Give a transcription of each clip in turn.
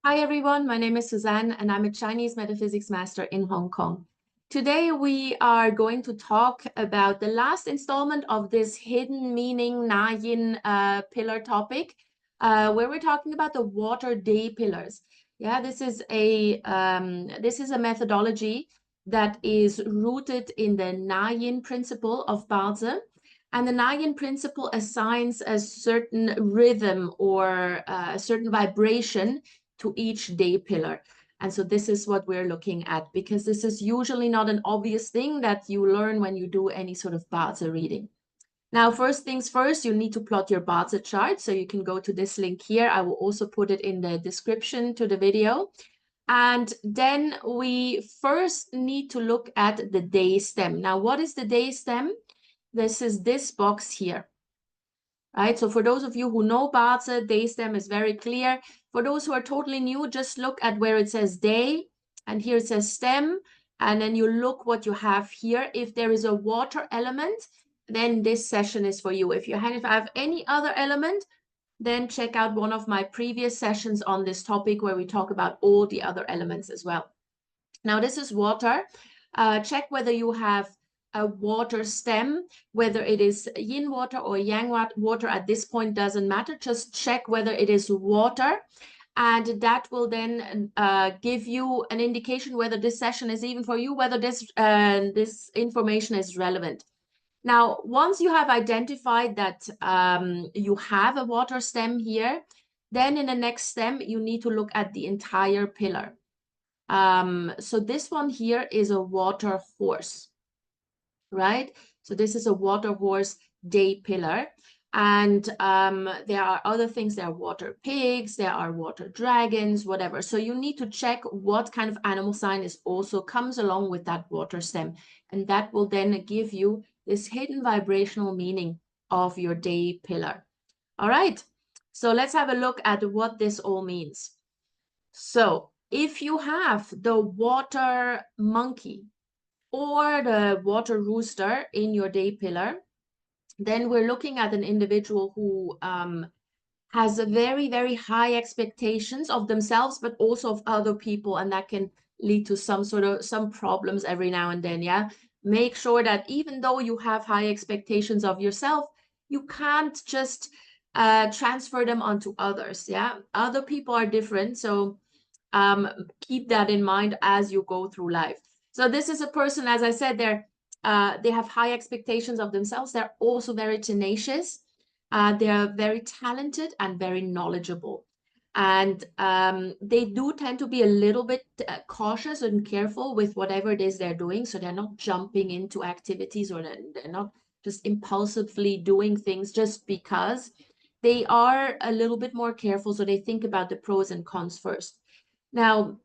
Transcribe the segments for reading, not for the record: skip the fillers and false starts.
Hi everyone, my name is Suzanne and I'm a Chinese metaphysics master in Hong Kong. Today we are going to talk about the last installment of this hidden meaning Na Yin pillar topic, where we're talking about the water day pillars. Yeah, this is a methodology that is rooted in the Na Yin principle of Bazi. And the Na Yin principle assigns a certain rhythm or a certain vibration to each day pillar. And so this is what we're looking at, because this is usually not an obvious thing that you learn when you do any sort of Bazi reading. Now, first things first, you need to plot your Bazi chart. So you can go to this link here. I will also put it in the description to the video. And then we first need to look at the day stem. Now, what is the day stem? This is this box here. Right? So for those of you who know Bazi, day stem is very clear. For those who are totally new, just look at where it says day, and here it says stem, and then you look what you have here. If there is a water element, then this session is for you. If you have any other element, then check out one of my previous sessions on this topic where we talk about all the other elements as well. Now, this is water. Check whether you have a water stem, whether it is yin water or yang water at this point doesn't matter. Just check whether it is water. And that will then give you an indication whether this session is even for you, whether this information is relevant. Now, once you have identified that you have a water stem here, then in the next stem, you need to look at the entire pillar. So this one here is a water horse, right? So this is a water horse day pillar. And there are other things. There are water pigs, there are water dragons, whatever. So you need to check what kind of animal sign is also comes along with that water stem. And that will then give you this hidden vibrational meaning of your day pillar. All right. So let's have a look at what this all means. So if you have the water monkey or the water rooster in your day pillar, then we're looking at an individual who has a very, very high expectations of themselves, but also of other people. And that can lead to some problems every now and then. Yeah. Make sure that even though you have high expectations of yourself, you can't just transfer them onto others. Yeah. Other people are different. So keep that in mind as you go through life. So this is a person, as I said, they have high expectations of themselves. They're also very tenacious. They are very talented and very knowledgeable. And they do tend to be a little bit cautious and careful with whatever it is they're doing. So they're not jumping into activities, or they're not just impulsively doing things just because. They are a little bit more careful. So they think about the pros and cons first. Now,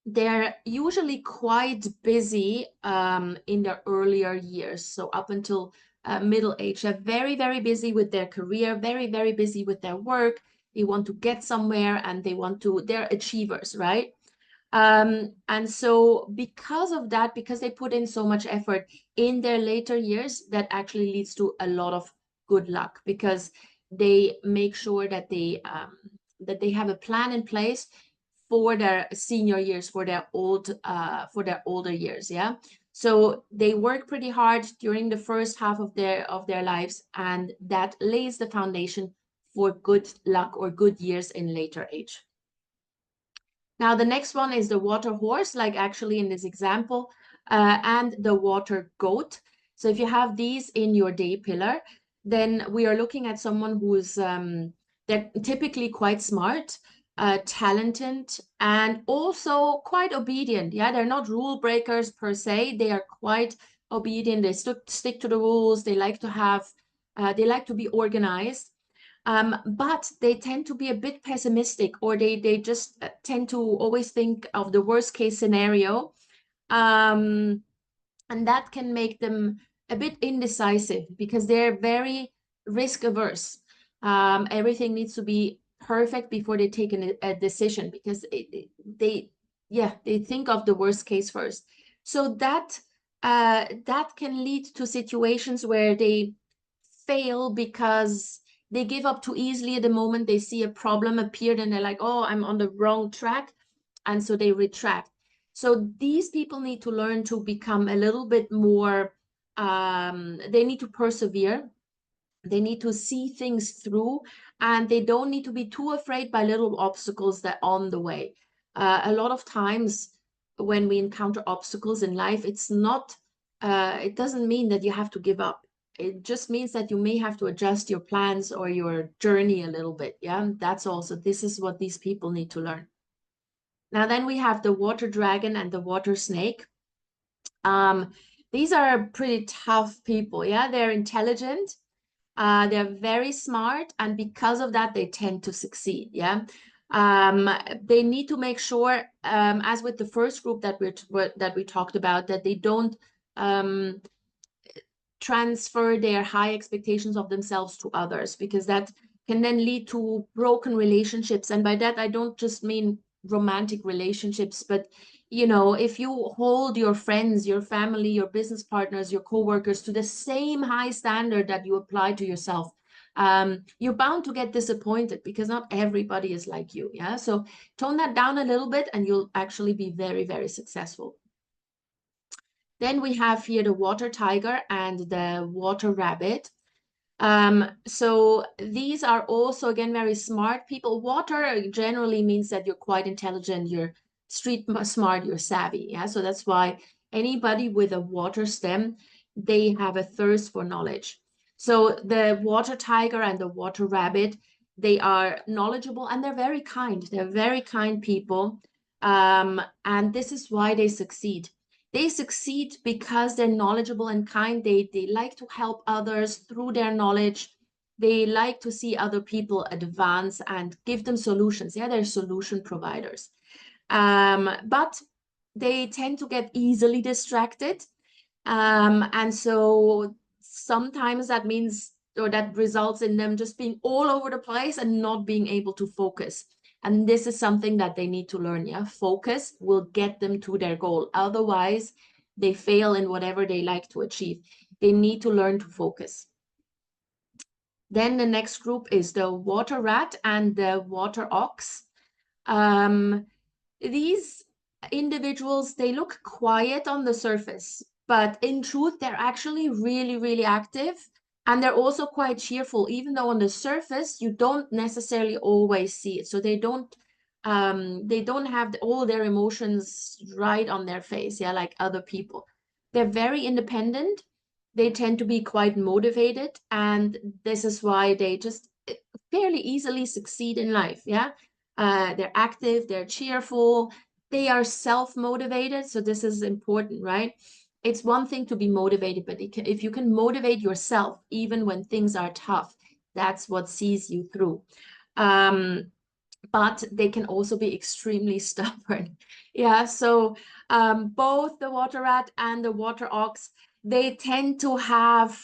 they're usually quite busy in their earlier years. So up until middle age, they're very, very busy with their career, very, very busy with their work. They want to get somewhere and they're achievers, right? And so because of that, because they put in so much effort in their later years, that actually leads to a lot of good luck, because they make sure that they have a plan in place for their senior years, for their older years. Yeah. So they work pretty hard during the first half of their lives, and that lays the foundation for good luck or good years in later age. Now, the next one is the water horse, like actually in this example, and the water goat. So if you have these in your day pillar, then we are looking at someone who's they're typically quite smart, talented, and also quite obedient. Yeah, they're not rule breakers per se. They are quite obedient. They stick to the rules. They like to be organized. But they tend to be a bit pessimistic, or they just tend to always think of the worst case scenario. And that can make them a bit indecisive because they're very risk averse. Everything needs to be perfect before they take a decision, because they think of the worst case first. So that can lead to situations where they fail because They give up too easily at the moment they see a problem appeared and they're like, oh, I'm on the wrong track. And so they retract. So these people need to learn to become a little bit more, they need to persevere. They need to see things through, and they don't need to be too afraid by little obstacles that are on the way. A lot of times when we encounter obstacles in life, it doesn't mean that you have to give up. It just means that you may have to adjust your plans or your journey a little bit. Yeah, that's also, this is what these people need to learn. Now, then we have the water dragon and the water snake. These are pretty tough people. Yeah, they're intelligent. They're very smart, and because of that, they tend to succeed. Yeah. They need to make sure, as with the first group that we talked about, that they don't transfer their high expectations of themselves to others, because that can then lead to broken relationships. And by that, I don't just mean romantic relationships, but if you hold your friends, your family, your business partners, your coworkers to the same high standard that you apply to yourself, you're bound to get disappointed because not everybody is like you. Yeah. So tone that down a little bit and you'll actually be very, very successful. Then we have here the water tiger and the water rabbit. So these are also, again, very smart people. Water generally means that you're quite intelligent, you're street smart, you're savvy. Yeah. So that's why anybody with a water stem, they have a thirst for knowledge. So the water tiger and the water rabbit, they are knowledgeable and they're very kind. They're very kind people. And this is why they succeed. They succeed because they're knowledgeable and kind. They like to help others through their knowledge. They like to see other people advance and give them solutions. Yeah, they're solution providers. But they tend to get easily distracted. And so sometimes that means, or that results in them just being all over the place and not being able to focus. And this is something that they need to learn. Yeah, focus will get them to their goal. Otherwise, they fail in whatever they like to achieve. They need to learn to focus. Then the next group is the water rat and the water ox. These individuals, they look quiet on the surface, but in truth, they're actually really, really active. And they're also quite cheerful, even though on the surface, you don't necessarily always see it. So they don't have all their emotions right on their face, yeah, like other people. They're very independent. They tend to be quite motivated, and this is why they just fairly easily succeed in life, yeah. They're active, they're cheerful, they are self-motivated. So this is important, right? It's one thing to be motivated, but if you can motivate yourself, even when things are tough, that's what sees you through. But they can also be extremely stubborn. Yeah, so both the water rat and the water ox, they tend to have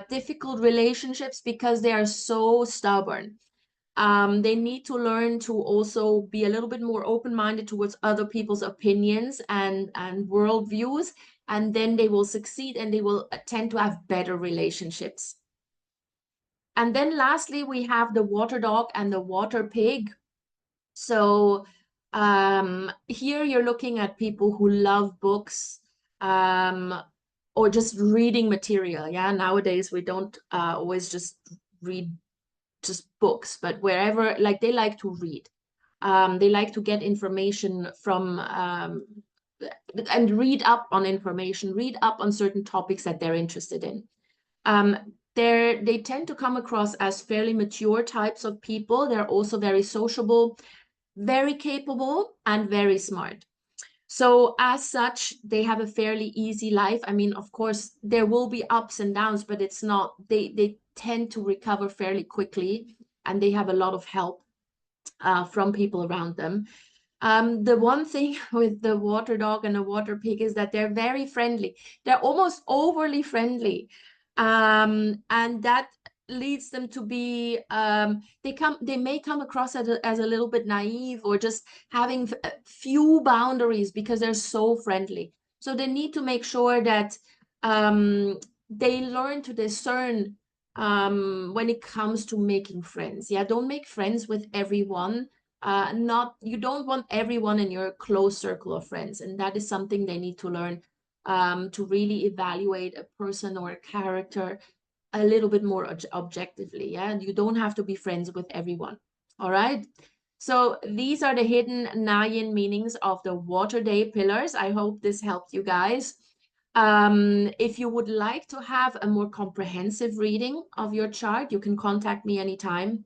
difficult relationships because they are so stubborn. They need to learn to also be a little bit more open-minded towards other people's opinions and worldviews, and then they will succeed and they will tend to have better relationships. And then lastly, we have the water dog and the water pig. So here you're looking at people who love books or just reading material. Yeah, nowadays we don't always just read just books, but wherever, like, they like to read. They like to get information from and read up on information, read up on certain topics that they're interested in. They tend to come across as fairly mature types of people. They're also very sociable, very capable, and very smart. So as such, they have a fairly easy life. I mean, of course, there will be ups and downs, but it's not, they tend to recover fairly quickly, and they have a lot of help from people around them. The one thing with the water dog and the water pig is that they're very friendly. They're almost overly friendly. And that leads them to be, they may come across as a little bit naive or just having few boundaries because they're so friendly. So they need to make sure that they learn to discern when it comes to making friends. Yeah, don't make friends with everyone. You don't want everyone in your close circle of friends, and that is something they need to learn to really evaluate a person or a character a little bit more objectively. Yeah, and you don't have to be friends with everyone. All right. So these are the hidden Na Yin meanings of the Water Day pillars. I hope this helped you guys. If you would like to have a more comprehensive reading of your chart, you can contact me anytime.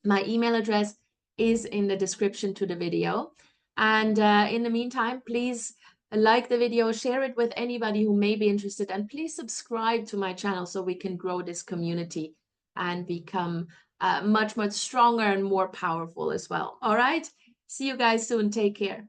My email address is in the description to the video. And in the meantime, please like the video, share it with anybody who may be interested, and please subscribe to my channel so we can grow this community and become much, much stronger and more powerful as well. All right. See you guys soon. Take care.